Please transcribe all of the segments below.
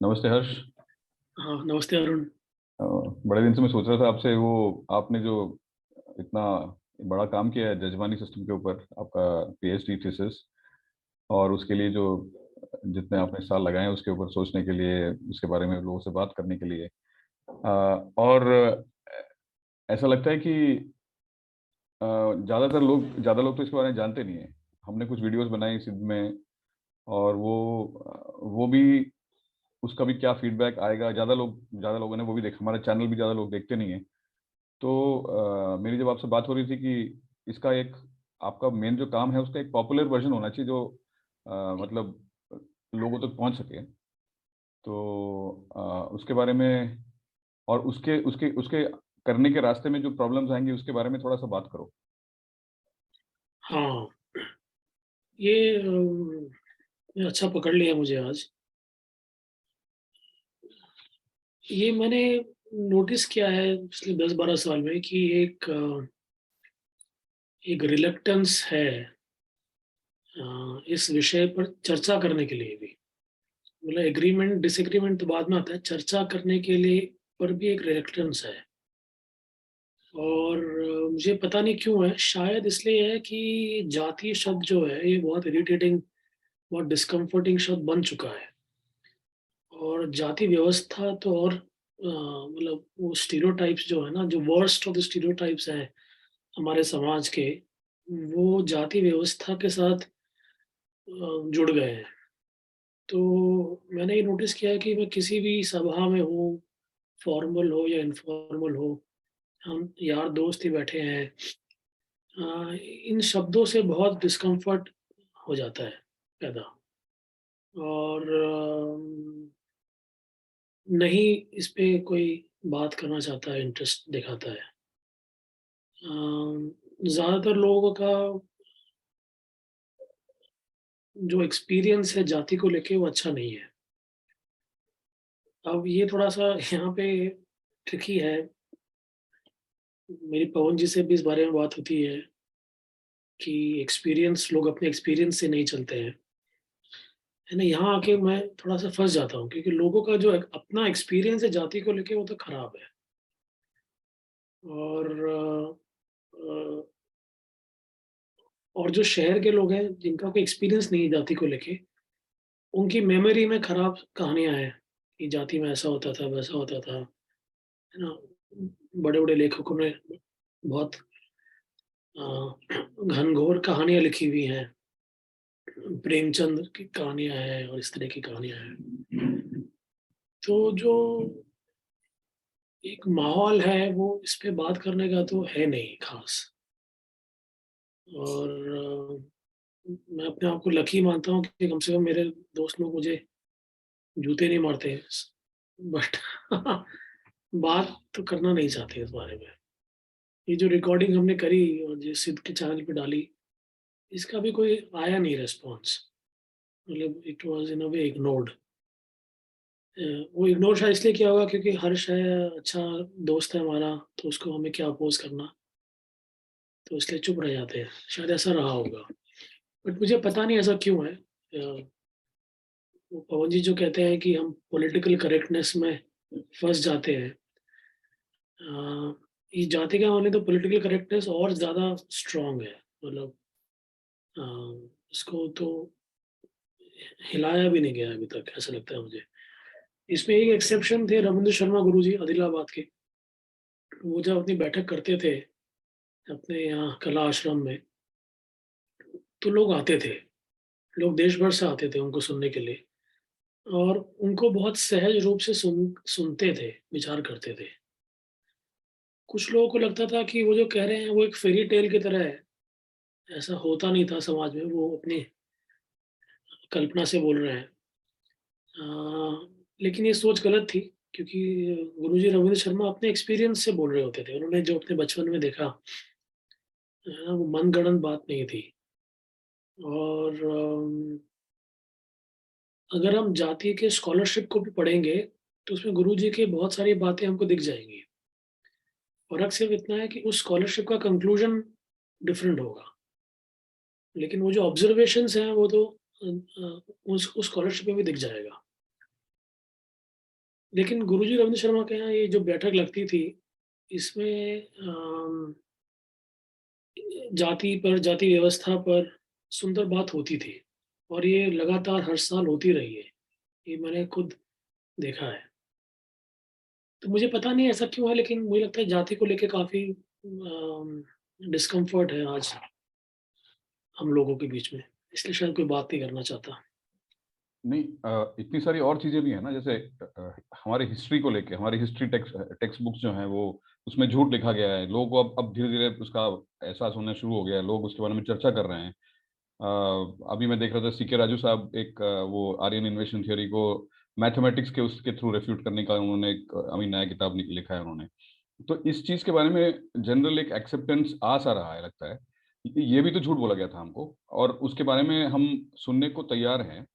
नमस्ते हर्ष। हाँ, नमस्ते अरुण। बड़े दिन से मैं सोच रहा था आपसे, वो आपने जो इतना बड़ा काम किया है जजमानी सिस्टम के ऊपर, आपका पीएचडी थीसिस, और उसके लिए जो जितने आपने साल लगाए हैं उसके ऊपर सोचने के लिए, उसके बारे में लोगों से बात करने के लिए। और ऐसा लगता है कि ज़्यादा लोग तो इसके बारे में जानते नहीं है। हमने कुछ वीडियोस बनाई सिद्ध में, और वो भी, उसका भी क्या फीडबैक आएगा, ज़्यादा लोगों ने वो भी देखा, हमारा चैनल भी ज़्यादा लोग देखते नहीं है। तो मेरी जब आपसे बात हो रही थी कि इसका एक, आपका मेन जो काम है उसका एक पॉपुलर वर्जन होना चाहिए जो मतलब लोगों तक पहुंच सके। तो उसके बारे में, और उसके उसके उसके करने के रास्ते में जो प्रॉब्लम्स आएंगी उसके बारे में थोड़ा सा बात करो। हाँ, ये अच्छा पकड़ लिया मुझे आज। ये मैंने नोटिस किया है पिछले 10-12 साल में कि एक रिलक्टेंस है इस विषय पर चर्चा करने के लिए भी। मतलब एग्रीमेंट डिसएग्रीमेंट तो बाद में आता है, चर्चा करने के लिए पर भी एक रिलक्टेंस है। और मुझे पता नहीं क्यों है, शायद इसलिए है कि जाति शब्द जो है ये बहुत इरिटेटिंग, बहुत डिस्कम्फर्टिंग शब्द बन चुका है। और जाति व्यवस्था तो और मतलब वो स्टीरियोटाइप्स जो है ना, जो वर्स्ट ऑफ द स्टीरियोटाइप्स हैं हमारे समाज के, वो जाति व्यवस्था के साथ जुड़ गए हैं। तो मैंने ये नोटिस किया है कि मैं किसी भी सभा में हूँ, फॉर्मल हो या इनफॉर्मल हो, हम यार दोस्त ही बैठे हैं, इन शब्दों से बहुत डिस्कम्फर्ट हो जाता है पैदा। और नहीं इस पे कोई बात करना चाहता है, इंटरेस्ट दिखाता है। ज़्यादातर लोगों का जो एक्सपीरियंस है जाति को लेके वो अच्छा नहीं है। अब ये थोड़ा-सा यहाँ पे ट्रिकी है। मेरी पवन जी से भी इस बारे में बात होती है कि एक्सपीरियंस, लोग अपने एक्सपीरियंस से नहीं चलते हैं। है ना? यहाँ आके मैं थोड़ा-सा फँस जाता हूँ क्योंकि लोगों का जो एक अपना एक्सपीरियंस है जाति को लेके वो तो खराब है। और अ, और जो शहर के लोग हैं जिनका कोई एक्सपीरियंस नहीं है जाति को लेके, उनकी मेमोरी में खराब कहानियाँ हैं कि जाति में ऐसा होता था, वैसा होता था, है ना? बड़े-बड़े लेखकों ने बहुत घनघोर कहानियाँ लिखी हुई हैं। प्रेमचंद की कहानियाँ हैं और इस तरह की कहानियाँ हैं। तो जो एक माहौल है वो इस पे बात करने का तो है नहीं ख़ास। और मैं अपने आप को लकी मानता हूँ कि कम से कम मेरे दोस्त लोग मुझे जूते नहीं मारते। बट बात तो करना नहीं चाहते इस बारे में। ये जो रिकॉर्डिंग हमने करी और जो सिद्ध के चैनल पे डाली, इसका भी कोई आया नहीं रिस्पॉन्स। मतलब it was in a way ignored. वो इग्नोर शायद इसलिए किया होगा क्योंकि हर्ष है, अच्छा दोस्त है हमारा, तो उसको हमें क्या अपोज़ करना, तो इसलिए चुप रह जाते हैं। शायद ऐसा रहा होगा। बट मुझे पता नहीं ऐसा क्यों है। वो पवन जी जो कहते हैं कि हम पॉलिटिकल करेक्टनेस में फँस जाते हैं। इस जाति का माने तो पॉलिटिकल करेक्टनेस और ज़्यादा स्ट्रॉन्ग है। मतलब अ, इसको तो हिलाया भी नहीं गया अभी तक, ऐसा लगता है मुझे। इसमें एक एक्सेप्शन थे रविंद्र शर्मा गुरुजी आदिलाबाद के। वो जब अपनी बैठक करते थे अपने यहाँ कला आश्रम में, तो लोग आते थे। लोग देश भर से आते थे उनको सुनने के लिए, और उनको बहुत सहज रूप से सुनते थे, विचार करते थे। कुछ लोगों को लगता था कि वो जो कह रहे हैं वो एक फेयरी टेल की तरह है, ऐसा होता नहीं था समाज में, वो अपनी कल्पना से बोल रहे हैं। अ, लेकिन ये सोच गलत थी क्योंकि गुरुजी रविंद्र शर्मा अपने एक्सपीरियंस से बोल रहे होते थे। उन्होंने जो अपने बचपन में देखा, वो मनगढ़ंत बात नहीं थी। और अगर हम जाति के स्कॉलरशिप को भी पढ़ेंगे, तो उसमें गुरुजी की बहुत सारी बातें हमको दिख जाएँगी। फ़र्क सिर्फ़ इतना है कि उस स्कॉलरशिप का कंक्लूज़न डिफरेंट होगा। लेकिन वो जो ऑब्ज़र्वेशंस हैं वो तो उस स्कॉलरशिप में भी दिख जाएगा। लेकिन गुरुजी रविंद्र शर्मा के यहाँ ये जो बैठक लगती थी, इसमें जाति पर, जाति व्यवस्था पर सुंदर बात होती थी और ये लगातार हर साल होती रही है। ये मैंने खुद देखा है। तो मुझे पता नहीं ऐसा क्यों है, लेकिन मुझे लगता है जाति को लेके काफ़ी डिस्कम्फर्ट है आज हम लोगों के बीच में, इसलिए शायद कोई बात नहीं करना चाहता। नहीं, इतनी सारी और चीजें भी हैं ना, जैसे हमारे हिस्ट्री को लेके, हमारी हिस्ट्री टेक्स्ट बुक्स जो हैं वो, उसमें झूठ लिखा गया है। लोगों को अब धीरे धीरे उसका एहसास होना शुरू हो गया है, लोग उसके बारे में चर्चा कर रहे हैं। अभी मैं देख रहा था सीके राजू साहब एक वो आर्यन इन्वेशन थियोरी को मैथमेटिक्स के उसके थ्रू रेफ्यूट करने का उन्होंने एक अभी नया किताब लिखा है उन्होंने। तो इस चीज के बारे में जनरल एक एक्सेप्टेंस आ सा रहा है, लगता है। ये भी तो झूठ बोला गया था हमको, और उसके बारे में हम सुनने को तैयार हैं।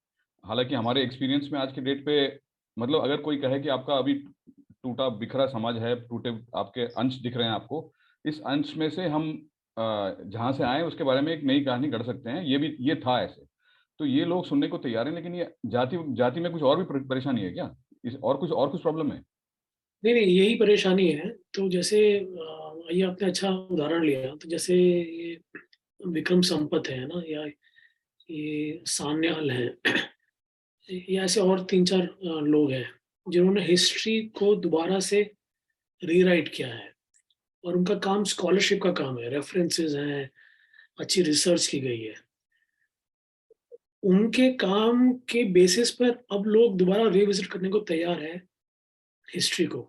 हालांकि हमारे एक्सपीरियंस में आज के डेट पे, मतलब अगर कोई कहे कि आपका अभी टूटा बिखरा समाज है, टूटे आपके अंश दिख रहे हैं आपको, इस अंश में से हम जहाँ से आए उसके बारे में एक नई कहानी गढ़ सकते हैं, ये था ऐसे। तो ये लोग सुनने को तैयार हैं, लेकिन ये जाति जाति में कुछ और भी परेशानी है क्या? इस और कुछ प्रॉब्लम है? नहीं, नहीं, यही परेशानी है। तो जैसे ये आपने अच्छा उदाहरण लिया, तो जैसे ये विक्रम संपत है ना, या ये सान्याल है, या ऐसे और 3-4 लोग हैं, जिन्होंने हिस्ट्री को दोबारा से रीराइट किया है और उनका काम स्कॉलरशिप का काम है, रेफरेंसेस हैं, अच्छी रिसर्च की गई है। उनके काम के बेसिस पर अब लोग दोबारा रिविज़िट करने को तैयार हैं हिस्ट्री को।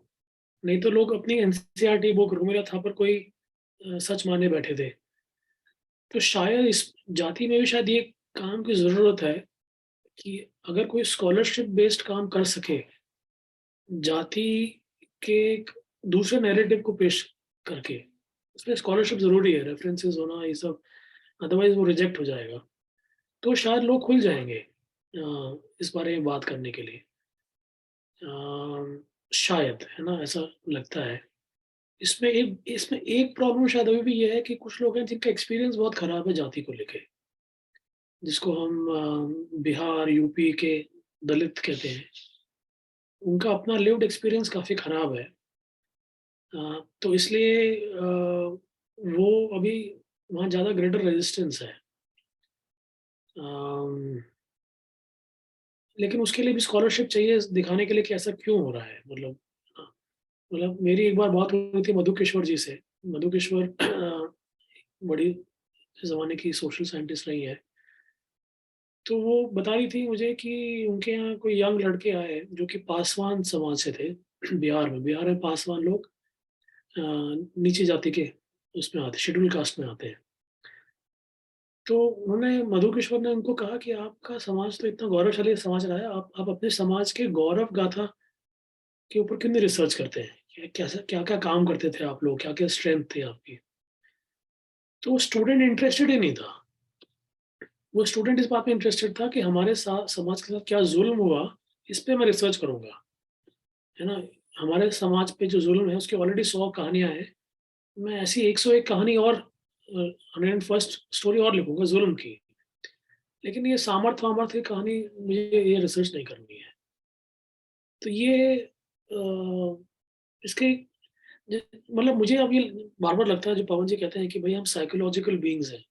नहीं तो लोग अपनी एनसीईआरटी बुक रोमिला थापर कोई सच माने बैठे थे। तो शायद इस जाति में भी शायद ये काम की ज़रूरत है कि अगर कोई स्कॉलरशिप बेस्ड काम कर सके, जाति के एक दूसरे नैरेटिव को पेश करके, उसमें स्कॉलरशिप ज़रूरी है, रेफरेंसेस होना ये सब, अदरवाइज़ वो रिजेक्ट हो जाएगा। तो शायद लोग खुल जाएँगे इस बारे में बात करने के लिए। शायद, है ना? ऐसा लगता है। इसमें एक प्रॉब्लम शायद अभी भी ये है कि कुछ लोग हैं जिनका एक्सपीरियंस बहुत खराब है जाति को लेके, जिसको हम बिहार, यूपी के दलित कहते हैं। उनका अपना लिव्ड एक्सपीरियंस काफ़ी खराब है। तो इसलिए वो अभी वहाँ ज़्यादा ग्रेटर रेजिस्टेंस है। अम, लेकिन उसके लिए भी स्कॉलरशिप चाहिए दिखाने के लिए कि ऐसा क्यों हो रहा है। मतलब मेरी एक बार बात हुई थी मधुकेश्वर जी से। मधुकेश्वर बड़ी ज़माने की सोशल साइंटिस्ट रही हैं। तो वो बता रही थी मुझे कि उनके यहाँ कोई यंग लड़के आए जो कि पासवान समाज से थे। बिहार में पासवान लोग अ, नीची जाति के उसमें आते, शेड्यूल कास्ट में आते हैं। तो उन्होंने, मधुकेश्वर ने उनको कहा कि आपका समाज तो इतना गौरवशाली समाज रहा है, आप अपने समाज के गौरव गाथा के ऊपर क्यों नहीं रिसर्च करते हैं? कैसा क्या-क्या काम करते थे आप लोग? क्या-क्या स्ट्रेंथ थी आपकी? तो स्टूडेंट इंटरेस्टेड ही नहीं था। वो स्टूडेंट इस बात में इंटरेस्टेड था कि हमारे साथ समाज के साथ क्या ज़ुल्म हुआ, इस पे मैं रिसर्च करूँगा, है ना? हमारे समाज पे जो ज़ुल्म है उसकी ऑलरेडी 100 कहानियाँ हैं। मैं ऐसी 101 कहानी और 101st स्टोरी और लिखूँगा ज़ुल्म की। लेकिन ये सामर्थ-वामर्थ की कहानी मुझे ये रिसर्च नहीं करनी है। तो ये इसके ज मतलब मुझे अब ये बार-बार लगता है जो पवन जी कहते हैं कि भई हम साइकोलॉजिकल बीइंग्स हैं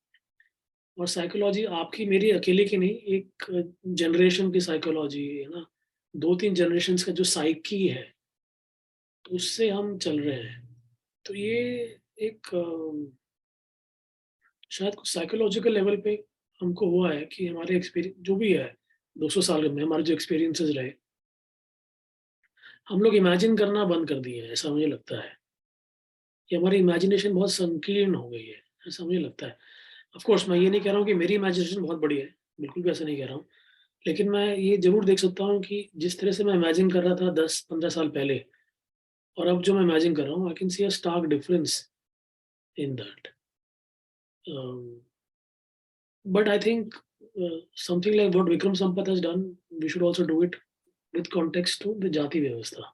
और साइकोलॉजी आपकी मेरी अकेले की नहीं, एक जनरेशन की साइकोलॉजी है ना, 2-3 जनरेशंस का जो साइकी है, उससे हम चल रहे हैं। तो ये एक शायद कुछ साइकोलॉजिकल लेवल पे हमको हुआ है कि हमारे जो भी है 200 साल में हमारे जो एक्सपीरियंसेस रहे, हम लोग इमेजिन करना बंद कर दिए हैं, ऐसा मुझे लगता है। कि हमारी इमेजिनेशन बहुत संकीर्ण हो गई है, ऐसा मुझे लगता है। ऑफ कोर्स मैं ये नहीं कह रहा हूँ कि मेरी इमेजिनेशन बहुत बड़ी है, बिल्कुल भी ऐसा नहीं कह रहा हूँ। लेकिन मैं ये ज़रूर देख सकता हूँ कि जिस तरह से मैं इमेजिन कर रहा था 10-15 साल पहले और अब जो मैं इमेजिन कर रहा हूँ, I can see a stark difference in that. Um, but I think something like what Vikram Sampath has done, we should also do it with context to the Jati Vyavastha.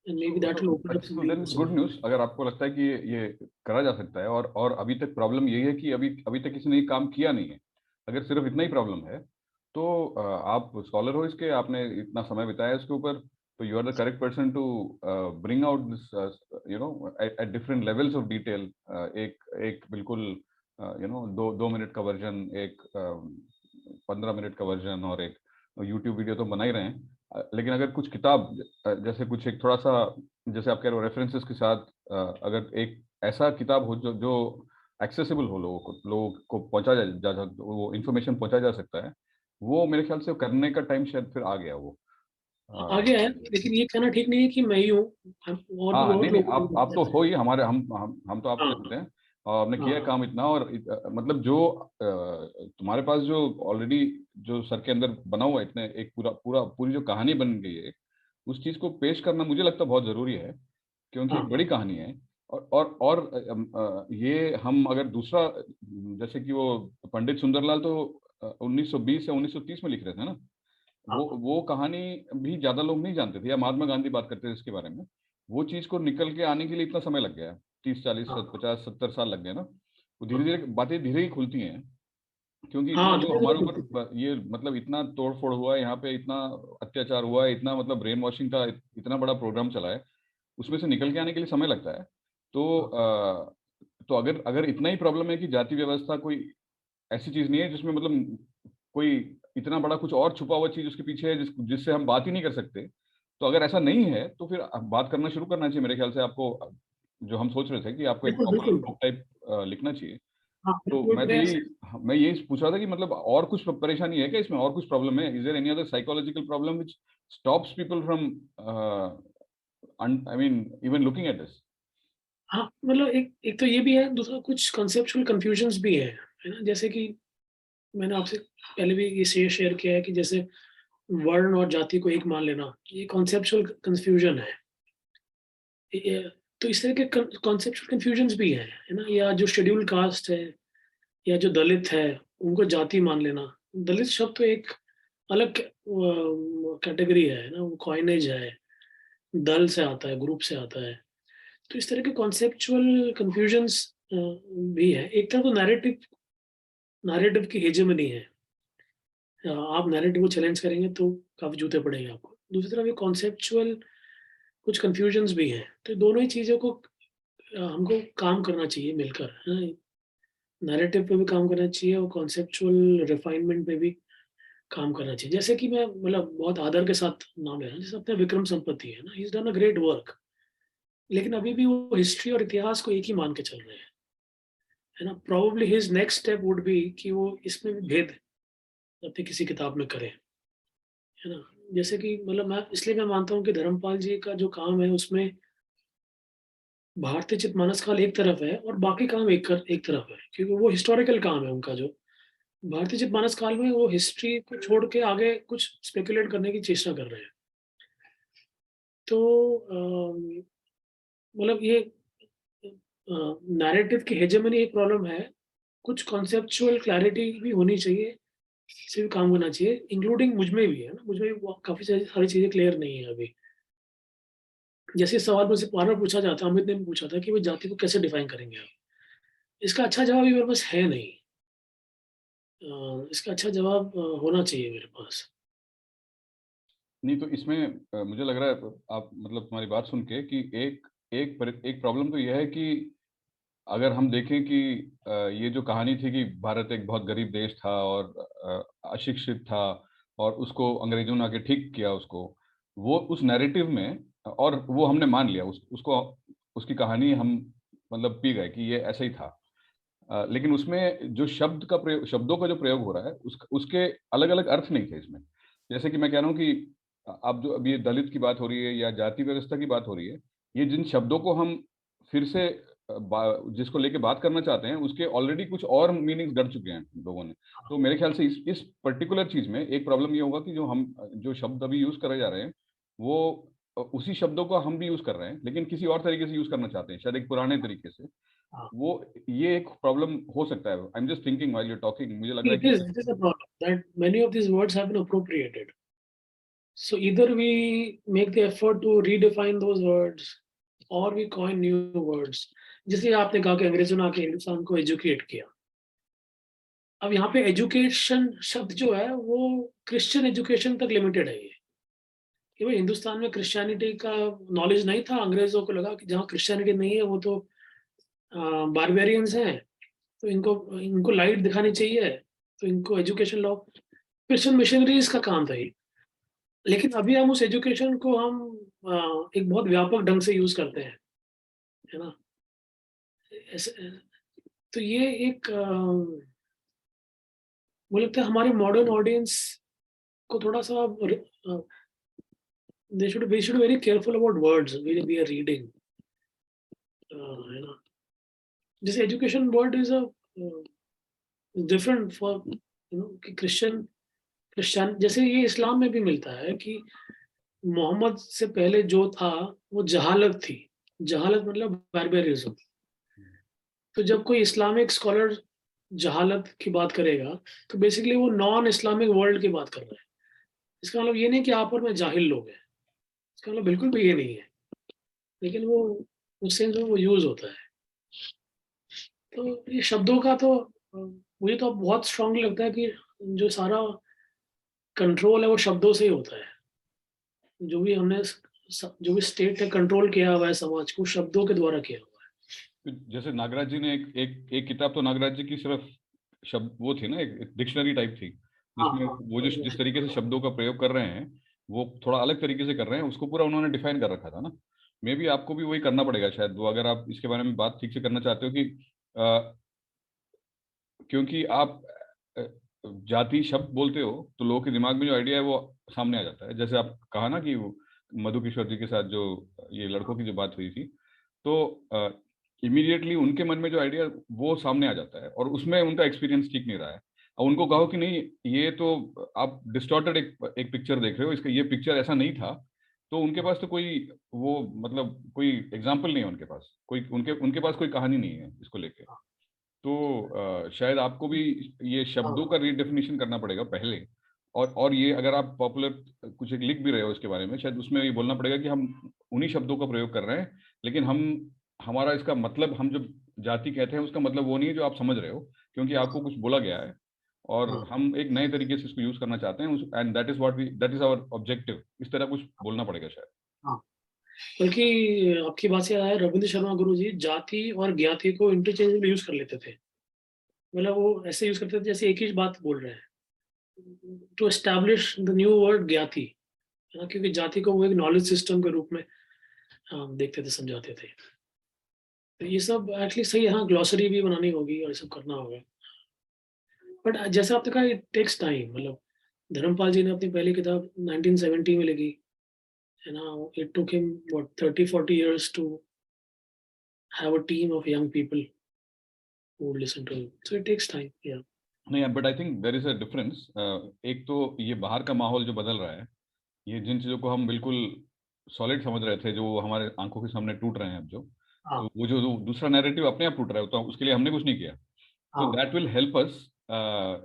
And maybe that will open up तो something then else. Good news, अगर आपको लगता है कि ये करा जा सकता है, और अभी तक प्रॉब्लम यही है कि अभी अभी तक किसी ने ये काम किया नहीं है। अगर सिर्फ इतना ही प्रॉब्लम है, तो आप स्कॉलर हो इसके, आपने इतना समय बिताया इसके ऊपर, तो you are the correct person to bring out this at different levels of detail. एक बिल्कुल दो मिनट का वर्जन, एक 15 मिनट का वर्जन, और एक यूट्यूब वीडियो तो बना ही रहे हैं। लेकिन अगर कुछ किताब जैसे कुछ एक थोड़ा सा, जैसे आप कह रहे हो रेफरेंसेस के साथ, अगर एक ऐसा किताब हो जो एक्सेसिबल हो, लोगों को पहुंचा जा वो इन्फॉर्मेशन पहुंचा जा सकता है, वो मेरे ख्याल से करने का टाइम शायद फिर आ गया वो। आ गया है, लेकिन ये कहना ठीक नहीं है कि मैं ही हूँ, और भी हाँ, बहुत नहीं नहीं, लोग आप तो हो ही हमारे, हम तो आपको हाँ जानते हैं, और हमने किया है हाँ काम इतना, और मतलब जो तुम्हारे पास जो ऑलरेडी जो सर के अंदर बना हुआ है, इतने एक पूरी जो कहानी बन गई है, उस चीज को पेश करना मुझे लगता है बहुत जरूरी है, क्योंकि एक हाँ बड़ी कहानी है। और ये हम अगर दूसरा, जैसे कि वो पंडित सुंदरलाल तो 1920 या 1930 में लिख रहे थे ना, हाँ वो कहानी भी ज्यादा लोग नहीं जानते थे, या महात्मा गांधी बात करते थे इसके बारे में। वो चीज को निकल के आने के लिए इतना समय लग गया, 30 40 हाँ 50 70 साल लग गए ना। वो धीरे हाँ धीरे बातें धीरे ही खुलती हैं, क्योंकि इतना हाँ, जो धीरे हमारे धीरे ऊपर ये मतलब इतना तोड़ फोड़ हुआ है यहाँ पे, इतना अत्याचार हुआ है, इतना मतलब ब्रेन वॉशिंग का इतना बड़ा प्रोग्राम चला है, उसमें से निकल के आने के लिए समय लगता है। तो हाँ तो अगर अगर इतना ही प्रॉब्लम है कि जाति व्यवस्था कोई ऐसी चीज नहीं है जिसमें मतलब कोई इतना बड़ा कुछ और छुपा हुआ चीज उसके पीछे है, जिससे हम बात ही नहीं कर सकते, तो अगर ऐसा नहीं है तो फिर अब बात करना शुरू करना चाहिए मेरे ख्याल से आपको। जो हम सोच रहे थे कि आपको एक बिल्कुल प्रॉपर बिल्कुल। बुक टाइप लिखना चाहिए। हाँ तो बिल्कुल प्रयास है। मैं यही पूछ रहा था कि मतलब और कुछ परेशानी है क्या इसमें, और कुछ प्रॉब्लम है? Is there any other psychological problem which stops people from I mean even looking at this? हाँ मतलब एक एक तो ये भी है, दूसरा कुछ कंसेप्चुअल कंफ्यूजन्स भी है ना, जैसे कि मैंने आपसे पहले भी ये शेयर किया है कि जैसे वर्ण और जाति को एक मान लेना, ये कॉन्सेप्चुअल कंफ्यूजन है। तो इस तरह के कॉन्सेप्चुअल कंफ्यूजन्स भी है ना, या जो शेड्यूल कास्ट है या जो दलित है उनको जाति मान लेना। दलित शब्द तो एक अलग कैटेगरी है ना, वो कॉइनेज है, दल से आता है, ग्रुप से आता है। तो इस तरह के कॉन्सेप्चुअल कंफ्यूजन्स भी है। एक तरफ तो नैरेटिव की हेजेमनी है, आप नैरेटिव को चैलेंज करेंगे तो काफी जूते पड़ेंगे आपको। दूसरी तरफ ये कॉन्सेप्चुअल कुछ कंफ्यूजन्स भी हैं, तो दोनों ही चीज़ों को हमको काम करना चाहिए मिलकर, है ना? नैरेटिव पे भी काम करना चाहिए और कॉन्सेप्चुअल रिफाइनमेंट पे भी काम करना चाहिए। जैसे कि मैं मतलब बहुत आदर के साथ नाम ले रहा हूँ, जैसे अपने विक्रम संपत्ति है ना, he is done a great work, लेकिन अभी भी वो हिस्ट्री और इतिहास को एक ही मान के चल रहे हैं, है ना? Probably his next step would be कि वो इसमें भी भेद अपनी किसी किताब में करें, है ना? जैसे कि मतलब मैं मानता हूँ कि धर्मपाल जी का जो काम है उसमें भारतीय चितमानस काल एक तरफ है और बाकी काम एक तरफ है, क्योंकि वो हिस्टोरिकल काम है उनका। जो भारतीय चितमानस काल में वो हिस्ट्री को छोड़ के आगे कुछ स्पेकुलेट करने की चेष्टा कर रहे हैं। तो मतलब ये नैरेटिव की हेजेमनी एक प्रॉब्लम है, कुछ कॉन्सेप्चुअल क्लैरिटी भी होनी चाहिए, इससे भी काम करना चाहिए, इंक्लूडिंग मुझ में भी, है ना? मुझ में भी काफ़ी सारी चीज़ें क्लियर नहीं है अभी। जैसे सवाल मुझसे बार-बार पूछा जाता है, अमित ने भी पूछा था कि वो जाति को कैसे डिफाइन करेंगे आप? इसका अच्छा जवाब अभी मेरे पास है नहीं। इसका अच्छा जवाब होना चाहिए मेरे पास। नहीं, तो इसमें मुझे लग रहा है आप मतलब तुम्हारी बात सुन के कि एक प्रॉब्लम तो यह है कि अगर हम देखें कि ये जो कहानी थी कि भारत एक बहुत गरीब देश था और अशिक्षित था, और उसको अंग्रेजों ने आके ठीक किया उसको, वो उस नैरेटिव में, और वो हमने मान लिया उसको, उसकी कहानी हम मतलब पी गए कि ये ऐसा ही था। लेकिन उसमें जो शब्दों का जो प्रयोग हो रहा है, उसके अलग अलग अर्थ नहीं थे इसमें। जैसे कि मैं कह रहा हूँ कि अब जो अभी ये दलित की बात हो रही है या जाति व्यवस्था की बात हो रही है, ये जिन शब्दों को हम फिर से जिसको लेके बात करना चाहते हैं, उसके ऑलरेडी कुछ और मीनिंग्स गढ़ चुके हैं लोगों ने। तो मेरे ख्याल से इस पर्टिकुलर चीज में एक प्रॉब्लम ये होगा कि जो शब्द अभी यूज करे जा रहे हैं, वो उसी शब्दों को हम भी यूज कर रहे हैं, लेकिन किसी और तरीके से यूज करना चाहते हैं, शायद एक पुराने तरीके से। हाँ, वो ये एक प्रॉब्लम हो सकता है। I am just thinking while you talking, मुझे लग रहा है कि it is a problem that many of these words have been appropriated. So either we make the effort to redefine those words or we coin new words. जैसे आपने कहा कि अंग्रेजों ने आके हिंदुस्तान को एजुकेट किया। अब यहाँ पे एजुकेशन शब्द जो है वो क्रिश्चियन एजुकेशन तक लिमिटेड है ये। कि भाई हिंदुस्तान में क्रिश्चियनिटी का नॉलेज नहीं था, अंग्रेजों को लगा कि जहाँ क्रिश्चियनिटी नहीं है वो तो बारबेरियंस हैं, तो इनको इनको लाइट दिखानी चाहिए, तो इनको एजुकेशन लो। क्रिश्चियन मिशनरीज का काम था ये। लेकिन अभी हम उस एजुकेशन को हम एक बहुत व्यापक ढंग से यूज करते हैं, है ना। तो ये एक मुझे लगता है हमारे मॉडर्न ऑडियंस को थोड़ा सा they should we should very careful about words we are reading, है ना। जैसे education word is a different for कि क्रिश्चियन जैसे ये इस्लाम में भी मिलता है कि मोहम्मद से पहले जो था वो जहालत थी। जहालत मतलब बारबेरिज्म। तो जब कोई इस्लामिक स्कॉलर जहालत की बात करेगा तो बेसिकली वो नॉन इस्लामिक वर्ल्ड की बात कर रहा है। इसका मतलब ये नहीं कि आप और मैं जाहिल लोग हैं, इसका मतलब बिल्कुल भी ये नहीं है, लेकिन वो उस सेंस में वो यूज होता है। तो ये शब्दों का तो मुझे तो बहुत स्ट्रांगली लगता है कि जो सारा कंट्रोल है वो शब्दों से ही होता है। जो भी हमने जो भी स्टेट ने कंट्रोल किया हुआ है समाज को, शब्दों के द्वारा किया हुआ जैसे नागराज जी ने एक किताब, तो नागराज जी की सिर्फ शब्द वो थी ना, एक डिक्शनरी टाइप थी, है। जिसमें हाँ वो जिस तरीके से शब्दों का प्रयोग कर रहे हैं वो थोड़ा अलग तरीके से कर रहे हैं, उसको पूरा उन्होंने डिफाइन कर रखा था ना। मे भी आपको भी वही करना पड़ेगा शायद, वो अगर आप इसके बारे में बात ठीक से करना चाहते हो कि क्योंकि आप अ, जाति शब्द बोलते हो तो लोगों के दिमाग में जो आइडिया है वो सामने आ जाता है। जैसे आप कहा ना कि वो मधु किशोर जी के साथ जो ये लड़कों की जो बात हुई थी, तो इमीडिएटली उनके मन में जो आइडिया वो सामने आ जाता है, और उसमें उनका एक्सपीरियंस ठीक नहीं रहा है। और उनको कहो कि नहीं, ये तो आप डिस्टॉर्टेड एक पिक्चर देख रहे हो, इसका ये पिक्चर ऐसा नहीं था, तो उनके पास तो कोई वो मतलब कोई एग्जाम्पल नहीं है उनके पास, कोई उनके उनके पास कोई कहानी नहीं है इसको लेके। तो शायद आपको भी ये शब्दों हाँ का रीडेफिनेशन करना पड़ेगा पहले। और ये अगर आप पॉपुलर कुछ एक लिख भी रहे हो इसके बारे में, शायद उसमें ये बोलना पड़ेगा कि हम उन्हीं शब्दों का प्रयोग कर रहे हैं, लेकिन हमारा इसका मतलब, हम जब जाति कहते हैं उसका मतलब वो नहीं है जो आप समझ रहे हो, क्योंकि आपको कुछ बोला गया है और हाँ हम एक नए तरीके से इसको यूज करना चाहते हैं, and that is our objective. इस तरह कुछ बोलना पड़ेगा शायद। हाँ। बल्कि आपकी बात से याद आया, रविंद्र शर्मा गुरु जी जाति और ज्ञाति को इंटरचेंजेबल यूज कर लेते थे। मतलब वो ऐसे यूज करते थे जैसे एक ही बात बोल रहे हैं, to establish the new word ज्ञाति, है ना, क्योंकि जाति को वो एक नॉलेज सिस्टम के रूप में देखते थे, समझाते थे। तो ये सब एटलीस्ट सही है। हाँ, ग्लॉसरी भी बनानी होगी और ये सब करना होगा। बट जैसा आपने कहा, इट टेक्स टाइम। मतलब धर्मपाल जी ने अपनी पहली किताब 1970 में लिखी, है ना। It took him what 30-40 years to have a team of young people who would listen to him. So it takes time. Yeah. नहीं, but I think there is a difference. एक तो ये बाहर का माहौल जो बदल रहा है, ये जिन चीज़ों को हम बिल्कुल सॉलिड समझ रहे थे, जो हमारे आंखों के सामने टूट रहे हैं अब जो, हाँ तो वो जो दूसरा नैरेटिव अपने आप टूट रहा है, तो उसके लिए हमने कुछ नहीं किया। तो हाँ that will help us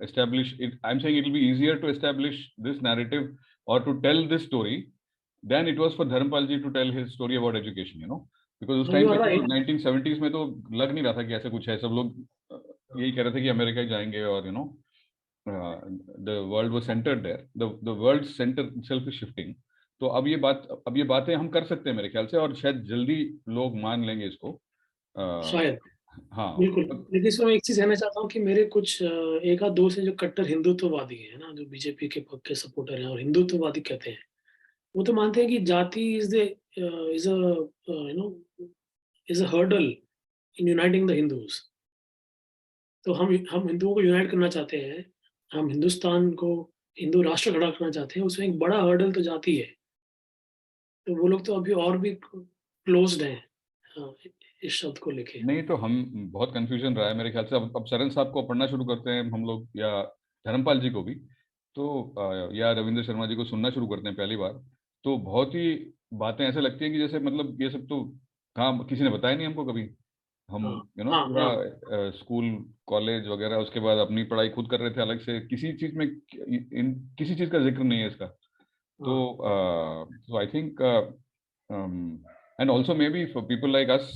establish it. I'm saying it will be easier to establish this narrative or to tell this story than it was for Dharmpal ji to tell his story about education, you know, because उस you time are पे तो right. 1970s में तो लग नहीं रहा था कि ऐसा कुछ है। सब लोग यही कह रहे थे कि अमेरिका ही जाएंगे, और the world was centered there. The world center itself is shifting. तो अब ये बातें हम कर सकते हैं मेरे ख्याल से, और शायद जल्दी लोग मान लेंगे इसको। शायद। हाँ। बिल्कुल। लेकिन इसमें मैं एक चीज कहना चाहता हूँ कि मेरे कुछ एक आध दोस्त हैं जो कट्टर हिंदुत्ववादी है ना, जो बीजेपी के पक्ष के सपोर्टर हैं और हिंदुत्ववादी कहते हैं। वो तो मानते हैं कि जाति is a you know is a hurdle in uniting the Hindus. तो हम हिंदुओं को यूनाइट करना चाहते हैं, हम हिंदुस्तान को हिंदू राष्ट्र खड़ा करना चाहते हैं, उसमें एक बड़ा हर्डल तो जाति है। तो वो लोग तो अभी और भी क्लोज्ड हैं इस शब्द को लेके। नहीं, तो हम बहुत कंफ्यूजन रहा है मेरे ख्याल से। अब सरन साहब को पढ़ना शुरू करते हैं हम लोग, या धर्मपाल जी को भी, तो या रविंद्र शर्मा जी को सुनना शुरू करते हैं पहली बार, तो बहुत ही बातें ऐसे लगती हैं कि जैसे मतलब ये सब तो कहाँ किसी ने बताया नहीं हमको कभी। हम हाँ हाँ पूरा हाँ स्कूल कॉलेज वगैरह उसके बाद अपनी पढ़ाई खुद कर रहे थे अलग से, किसी चीज में किसी चीज का जिक्र नहीं है इसका। तो हाँ so I think and also maybe for people like us,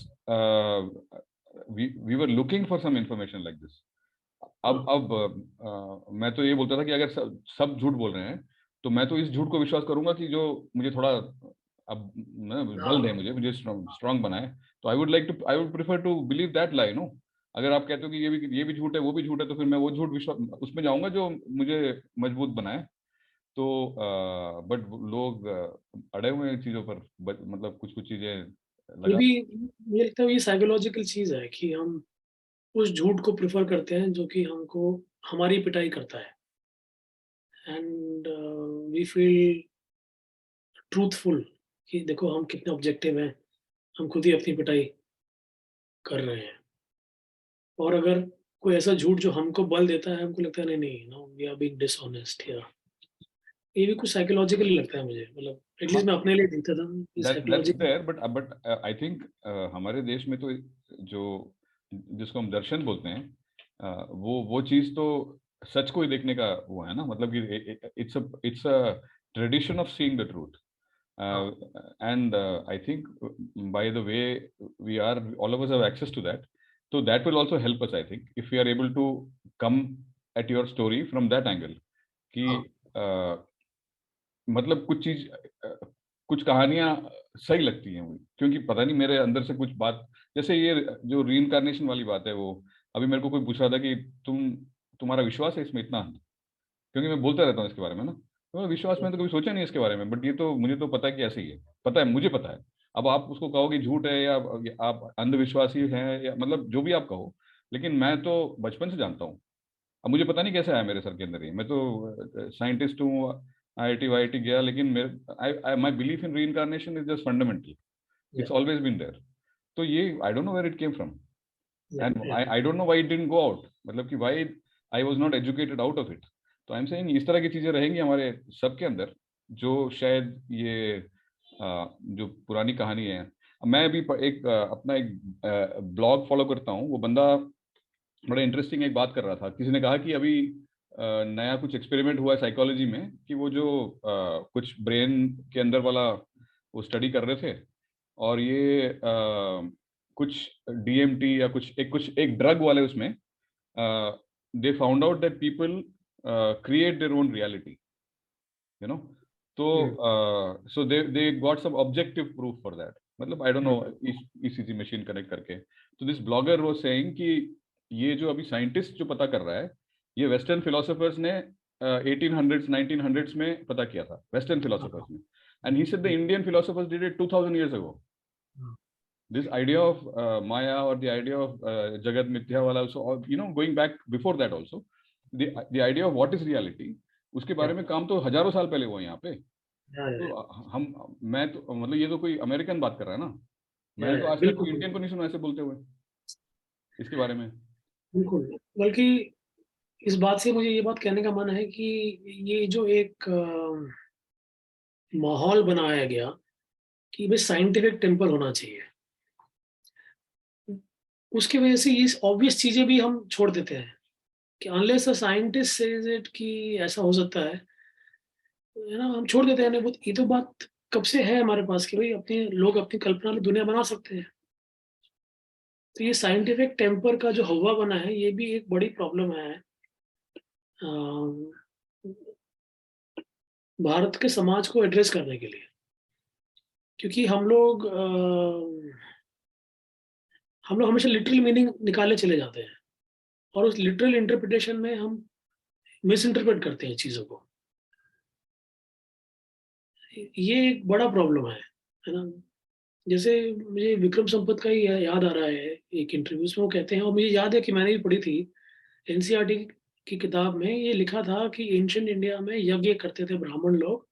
we were looking for some information like this. हाँ अब मैं तो ये बोलता था कि अगर सब झूठ बोल रहे हैं, तो मैं तो इस झूठ को विश्वास करूंगा कि जो मुझे थोड़ा अब बल दे, मुझे स्ट्रांग बनाए। तो I would prefer to believe that lie, no. अगर आप कहते हो कि ये भी झूठ है, वो भी झूठ है, तो फिर मैं वो झूठ विश्वास उसमें जाऊंगा जो मुझे मजबूत बनाए। तो बट लोग अड़े हुए हैं चीजों पर, मतलब कुछ कुछ चीजें ये लगा। भी मुझे लगता है ये साइकोलॉजिकल चीज है कि हम उस झूठ को प्रेफर करते हैं जो कि हमको हमारी पिटाई करता है, एंड वी फील ट्रूथफुल कि देखो हम कितने ऑब्जेक्टिव हैं, हम खुद ही अपनी पिटाई कर रहे हैं। और अगर कोई ऐसा झूठ जो हमको बल देता है, हमको लगता है नहीं नहीं, no we are being dishonest here. ये भी कुछ साइकोलॉजिकली लगता है मुझे, मतलब एटलीस्ट मैं अपने लिए देखता था कि that's psychologically. There, but I think हमारे देश में तो जो जिसको हम दर्शन बोलते हैं, वो चीज तो सच को ही देखने का वो है ना, मतलब कि it's a tradition of seeing the truth. हाँ, And I think by the way we are, all of us have access to that. So that will also help us, I think, if we are able to come at your story from that angle. कि हाँ, uh, मतलब कुछ चीज कुछ कहानियां सही लगती हैं मुझे, क्योंकि पता नहीं मेरे अंदर से कुछ बात, जैसे ये जो रीइंकारनेशन वाली बात है, वो अभी मेरे को कोई पूछ रहा था कि तुम्हारा विश्वास है इसमें इतना, क्योंकि मैं बोलता रहता हूँ इसके बारे में ना, तो विश्वास में तो कभी सोचा नहीं इसके बारे में, बट ये तो मुझे तो पता है कि ऐसे ही है, पता है, मुझे पता है। अब आप उसको कहो कि झूठ है या आप अंधविश्वासी हैं, या मतलब जो भी आप कहो, लेकिन मैं तो बचपन से जानता हूँ। अब मुझे पता नहीं कैसे आया मेरे सर के अंदर, ये मैं तो साइंटिस्ट हूँ, आईआईटी वाईटी गया, लेकिन मेरे आई माई belief in reincarnation is just fundamental, या इट्स ऑलवेज बीन देयर। तो ये I don't know where it came from, yeah and yeah I don't know why it didn't go out, मतलब कि why I was not educated out of it. तो I am saying इस तरह की चीजें रहेंगी हमारे सबके अंदर, जो शायद ये जो पुरानी कहानी है। मैं भी अपना एक ब्लॉग फॉलो करता हूँ, वो बंदा बड़ा इंटरेस्टिंग एक बात कर रहा था। किसी ने कहा कि अभी नया कुछ एक्सपेरिमेंट हुआ है साइकोलॉजी में, कि वो जो कुछ ब्रेन के अंदर वाला वो स्टडी कर रहे थे, और ये कुछ डीएमटी या कुछ एक ड्रग वाले उसमें they found out that people create their own reality, you know. तो so they got some objective proof for that, मतलब I don't know ECG machine connect करके। तो दिस ब्लॉगर वाज सेइंग कि ये जो अभी साइंटिस्ट जो पता कर रहा है, ये वेस्टर्न फिलोसोफर्स ने 1800s 1900s में पता किया था, वेस्टर्न फिलोसोफर्स ने। And he said the Indian philosophers did it 2000 years ago. This idea of Maya, or the idea of Jagat Mithya wala also, or, you know, going back before that also, the idea of what is reality, उसके बारे में काम तो हजारों साल पहले हुआ यहाँ पे। तो हम मैं तो मतलब ये तो कोई अमेरिकन बात कर रहा है ना, मैंने तो आज तक कोई बिल्कुल इंडियन को नहीं सुना ऐसे बोलते हुए इसके बारे में। बिल्कुल। बल्कि इस बात से मुझे ये बात कहने का मन है कि ये जो एक माहौल बनाया गया कि भाई साइंटिफिक टेम्पर होना चाहिए, उसकी वजह से ये ऑब्वियस चीजें भी हम छोड़ देते हैं कि unless a scientist says it कि ऐसा हो सकता है ना, हम छोड़ देते हैं। नहीं, ये तो बात कब से है हमारे पास कि भाई अपने लोग अपनी कल्पना में दुनिया बना सकते हैं। तो ये साइंटिफिक टेम्पर का जो हवा बना है, ये भी एक बड़ी प्रॉब्लम है भारत के समाज को एड्रेस करने के लिए। क्योंकि हम लोग हमेशा लिटरल मीनिंग निकाले चले जाते हैं, और उस लिटरल इंटरप्रिटेशन में हम मिस इंटरप्रेट करते हैं चीज़ों को। ये एक बड़ा प्रॉब्लम है ना? जैसे मुझे विक्रम संपत का ही याद आ रहा है, एक इंटरव्यू में वो कहते हैं, और मुझे याद है कि मैंने भी पढ़ी थी एनसीईआरटी की किताब में, ये लिखा था कि एंशिएंट इंडिया में यज्ञ करते थे ब्राह्मण लोग,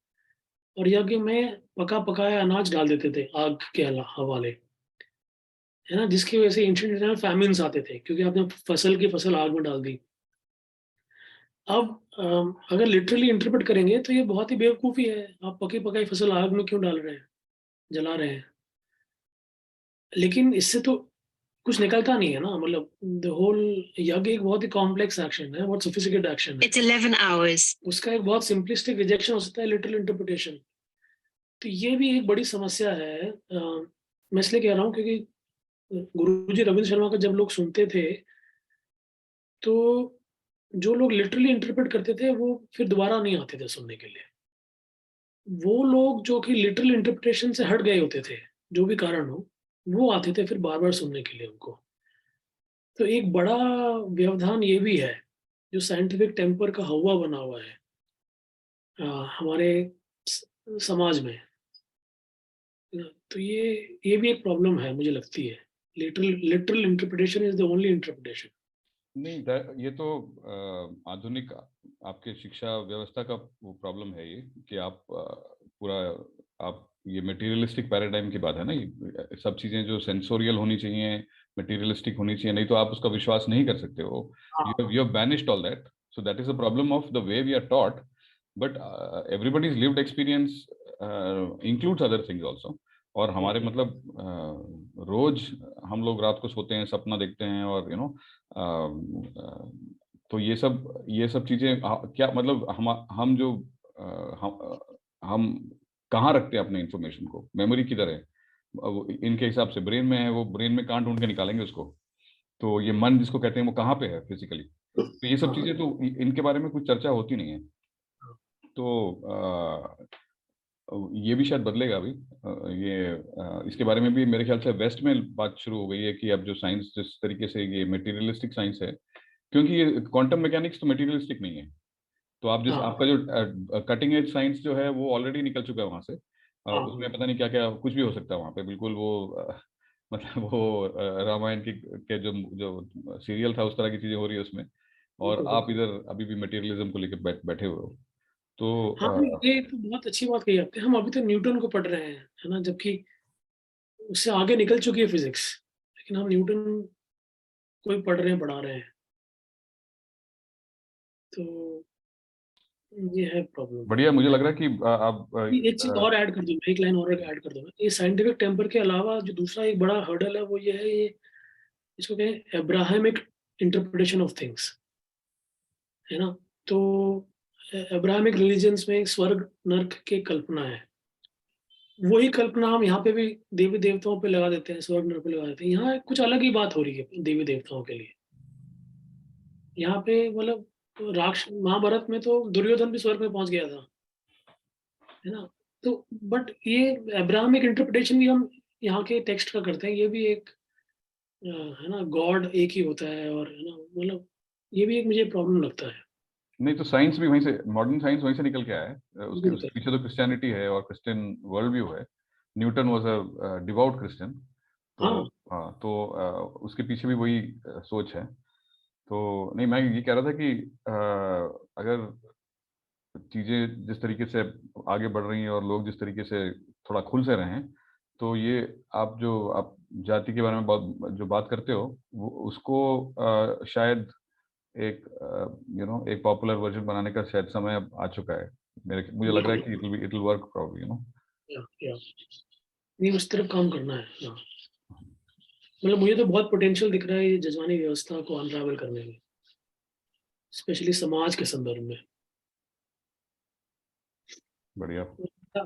और यज्ञ में पका पकाया अनाज डाल देते थे आग के हवाले, है ना? जिसकी वजह से एंशिएंट इंडिया में फैमिन्स आते थे, क्योंकि आपने फसल आग में डाल दी। अब अगर लिटरली इंटरप्रेट करेंगे तो ये बहुत ही बेवकूफ़ी है। आप पकी पकाई फसल आग में क्यों डाल रहे हैं, जला रहे हैं? लेकिन इससे तो कुछ निकलता नहीं है ना, मतलब द होल यज्ञ एक बहुत ही कॉम्प्लेक्स एक्शन है, बहुत सोफिस्टिकेटेड एक्शन है। It's 11 hours. उसका एक बहुत सिंपलिस्टिक रिजेक्शन हो सकता है, लिटरल इंटरप्रिटेशन। तो ये भी एक बड़ी समस्या है। मैं इसलिए कह रहा हूँ क्योंकि गुरुजी रविंद्र शर्मा को जब लोग सुनते थे, तो जो लोग लिटरली इंटरप्रेट करते थे, वो फिर दोबारा नहीं आते थे सुनने के लिए। वो लोग जो कि लिटरल इंटरप्रिटेशन से हट गए होते थे, जो भी कारण हो, वो आते थे फिर बार-बार सुनने के लिए उनको। तो एक बड़ा व्यवधान ये भी है, जो साइंटिफिक टेम्पर का हौवा बना हुआ है अ, हमारे स समाज में। तो ये भी एक प्रॉब्लम है मुझे लगती है। Literal literal interpretation is the only interpretation. नहीं ये तो आधुनिक आपके शिक्षा व्यवस्था का वो प्रॉब्लम है ये कि आप पूरा आप ये मटेरियलिस्टिक पैराडाइम की बात है ना, ये सब चीजें जो सेंसोरियल होनी चाहिए, मटेरियलिस्टिक होनी चाहिए, नहीं तो आप उसका विश्वास नहीं कर सकते हो। हाँ, you have banished all that, so that is the problem of the way we are taught, but everybody's lived experience includes other things also. और हमारे हाँ, मतलब रोज हम लोग रात को सोते हैं, सपना देखते हैं, और तो ये सब चीजें क्या मतलब हम जो हम कहाँ रखते हैं अपने इंफॉर्मेशन को, मेमोरी किधर है? इनके हिसाब से ब्रेन में है, वो ब्रेन में कहाँ ढूंढ के निकालेंगे उसको? तो ये मन जिसको कहते हैं वो कहाँ पे है फिजिकली? तो ये सब हाँ, चीजें तो इनके बारे में कुछ चर्चा होती नहीं है। हाँ, तो ये भी शायद बदलेगा अभी। इसके बारे में भी मेरे ख्याल से वेस्ट में बात शुरू हो गई है कि अब जो साइंस जिस तरीके से ये मटेरियलिस्टिक साइंस है, क्योंकि ये क्वांटम मैकेनिक्स तो मटेरियलिस्टिक नहीं है। तो आप जिस हाँ, आपका जो कटिंग एज साइंस जो है वो ऑलरेडी निकल चुका है वहां से। उसमें हाँ, पता नहीं क्या क्या कुछ भी हो सकता है वहां पे, बिल्कुल वो मतलब वो रामायण की के जो जो सीरियल था उस तरह की चीजें हो रही है उसमें। और बिल्कुल, आप बिल्कुल। इधर अभी भी मटेरियलिज्म को लेकर बैठे हुए हो। तो हाँ, ये तो बहुत अच्छी बात कही आपने। हम अभी तो न्यूटन को पढ़ रहे हैं, है ना? जबकि उससे आगे निकल चुकी है फिज़िक्स, लेकिन हम न्यूटन को ही पढ़ रहे हैं, पढ़ा रहे हैं। तो ये है प्रॉब्लम। बढ़िया, मुझे लग रहा है कि आप एक चीज़ और ऐड कर दूँगा, एक लाइन और ऐड कर दूँगा। ये साइंटिफिक टेम्पर के अलावा जो दूसरा एक बड़ा हर्डल है, वो ये है, ये इसको कहें अब्राहमिक इंटरप्रिटेशन ऑफ थिंग्स, है ना? तो अब्राहमिक रिलिजन्स में स्वर्ग नर्क की कल्पना है। वही कल्पना हम यहाँ पे भी देवी-देवताओं पे लगा देते हैं, स्वर्ग नर्क पे लगा देते हैं। यहाँ कुछ अलग ही बात हो रही है देवी-देवताओं के लिए। यहाँ पे मतलब महाभारत में तो दुर्योधन भी स्वर्ग में पहुँच गया था, है ना? तो बट ये अब्राहमिक इंटरप्रिटेशन भी हम यहाँ के टेक्स्ट का करते हैं। ये भी एक है ना, गॉड एक ही होता है, और है ना, मतलब ये भी एक मुझे प्रॉब्लम लगता है। नहीं तो साइंस भी वहीं से, मॉडर्न साइंस वहीं से निकल के आया है। उसके बिल्कुल, उसके पीछे तो क्रिश्चियनिटी है और क्रिश्चियन वर्ल्ड व्यू है। Newton was a devote Christian. तो हाँ, हाँ, तो उसके पीछे भी वही सोच है। तो नहीं, मैं ये कह रहा था कि अगर चीजें जिस तरीके से आगे बढ़ रही हैं और लोग जिस तरीके से थोड़ा खुल से रहे हैं, तो ये आप जाति के बारे में बहुत जो बात करते हो, वो उसको शायद एक एक पॉपुलर वर्जन बनाने का शायद समय अब आ चुका है। मेरे मुझे लग रहा है बिल्कुल। कि इट विल वर्क प्रॉब्ली। या नहीं, उस तरफ काम करना है। हाँ, मतलब मुझे तो बहुत पोटेंशियल दिख रहा है ये जजमानी व्यवस्था को अनरावल करने में, स्पेशली समाज के संदर्भ में। बढ़िया।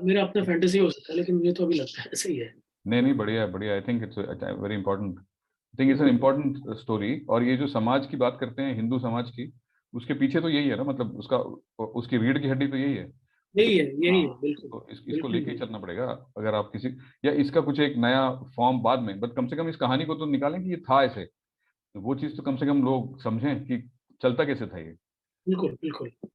मेरा अपना फैंटेसी हो सकता है, लेकिन मुझे तो अभी लगता है ऐसा ही है। नहीं नहीं, बढ़िया है, बढ़िया। I think it's very important. I think it's an बिल्कुल, इम्पोर्टेंट स्टोरी। और ये जो समाज की बात करते हैं, हिंदू समाज की, उसके पीछे तो यही है ना, मतलब उसकी रीढ़ की हड्डी तो यही है। यही है, यही है, हाँ, बिल्कुल, तो इसको बिल्कुल लेके ही यही। चलना पड़ेगा। अगर आप किसी, या इसका कुछ एक नया फॉर्म बाद में, बट कम से कम इस कहानी को तो निकालें कि ये था ऐसे। वो चीज़ तो कम से कम लोग समझें कि चलता कैसे था ये। बिल्कुल, बिल्कुल।